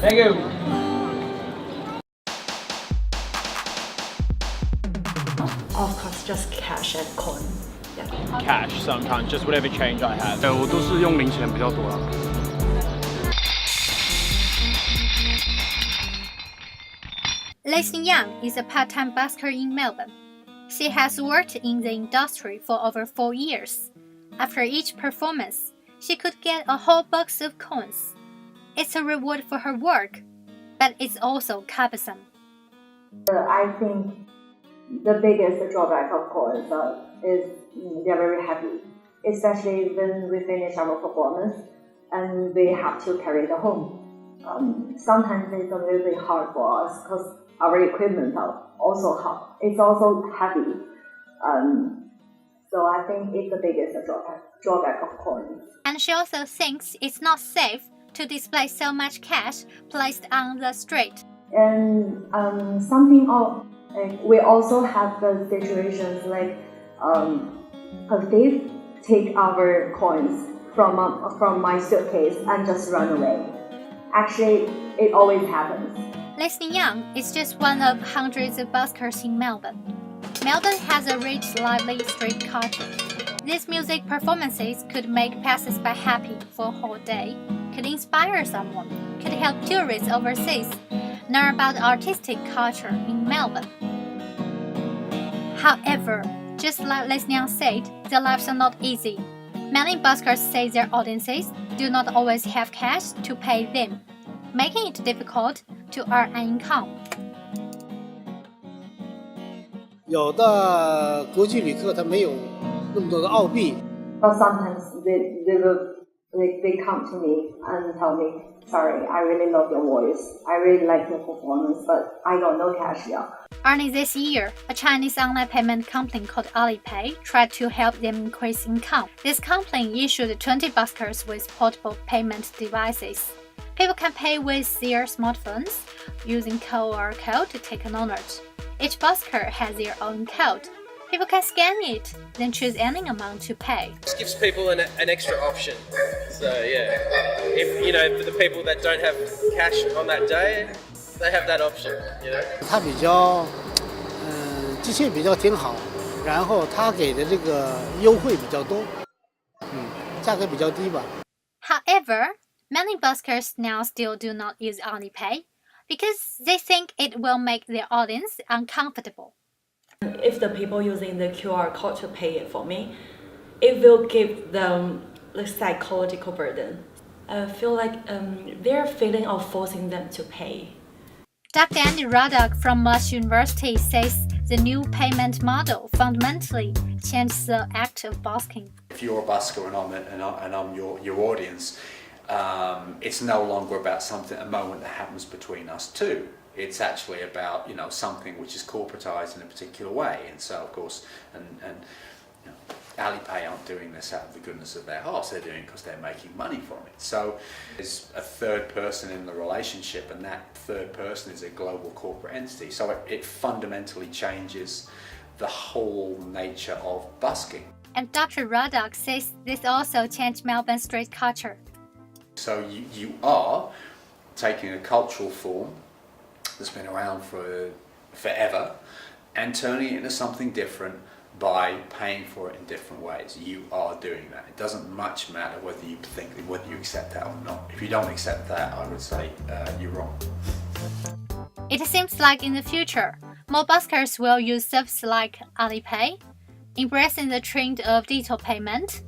Thank you. Of course, just cash and coin. Yeah. Cash sometimes, just whatever change I have. 我都是用零钱比较多啦。Leslie Young is a part-time busker in Melbourne. She has worked in the industry for over 4 years. After each performance, she could get a whole box of coins. It's a reward for her work, but it's also cumbersome. I think the biggest drawback, of course, is they're very heavy, especially when we finish our performance and we have to carry it home. Sometimes it's a little bit hard for us because our equipment it's also heavy. So I think it's the biggest drawback, of course. And she also thinks it's not safe to display so much cash placed on the street. And we also have the situations like a thief take our coins from my suitcase and just run away. Actually, it always happens. Leslie Young is just one of hundreds of buskers in Melbourne. Melbourne has a rich, lively street culture. These music performances could make passers-by happy for a whole day, could inspire someone, could help tourists overseas learn about artistic culture in Melbourne. However, just like Leslie Young said, their lives are not easy. Many buskers say their audiences do not always have cash to pay them, making it difficult to earn an income. 有的国际旅客他没有那么多的澳币。 But sometimes they come to me and tell me, sorry, I really love your voice. I really like your performance, but I don't know cash yet. Early this year, a Chinese online payment company called Alipay tried to help them increase income. This company issued 20 buskers with portable payment devices. People can pay with their smartphones using QR code to take a note. Each busker has their own code. People can scan it, then choose any amount to pay. This gives people an extra option. So yeah, if for the people that don't have cash on that day, they have that option. 它比较，机械比较挺好，然后它给的这个优惠比较多，价格比较低吧。 However, many buskers now still do not use Alipay because they think it will make their audience uncomfortable. If the people using the QR code to pay it for me, it will give them the psychological burden. I feel like their feeling of forcing them to pay. Dr. Andy Ruddock from Monash University says the new payment model fundamentally changes the act of busking. If you're a busker and I'm your audience, it's no longer about a moment that happens between us two. It's actually about something which is corporatized in a particular way, and so of course, and Alipay aren't doing this out of the goodness of their hearts. They're doing it because they're making money from it. So there's a third person in the relationship, and that third person is a global corporate entity. So it fundamentally changes the whole nature of busking. And Dr. Ruddock says this also changed Melbourne street culture. So you are taking a cultural form that's been around for forever and turning it into something different by paying for it in different ways. You are doing that. It doesn't much matter whether you accept that or not. If you don't accept that, I would say you're wrong. It seems like in the future, more buskers will use services like Alipay, embracing the trend of digital payment,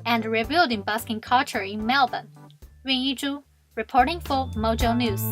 and rebuilding busking culture in Melbourne. Rebecca Zhu, reporting for Mojo News.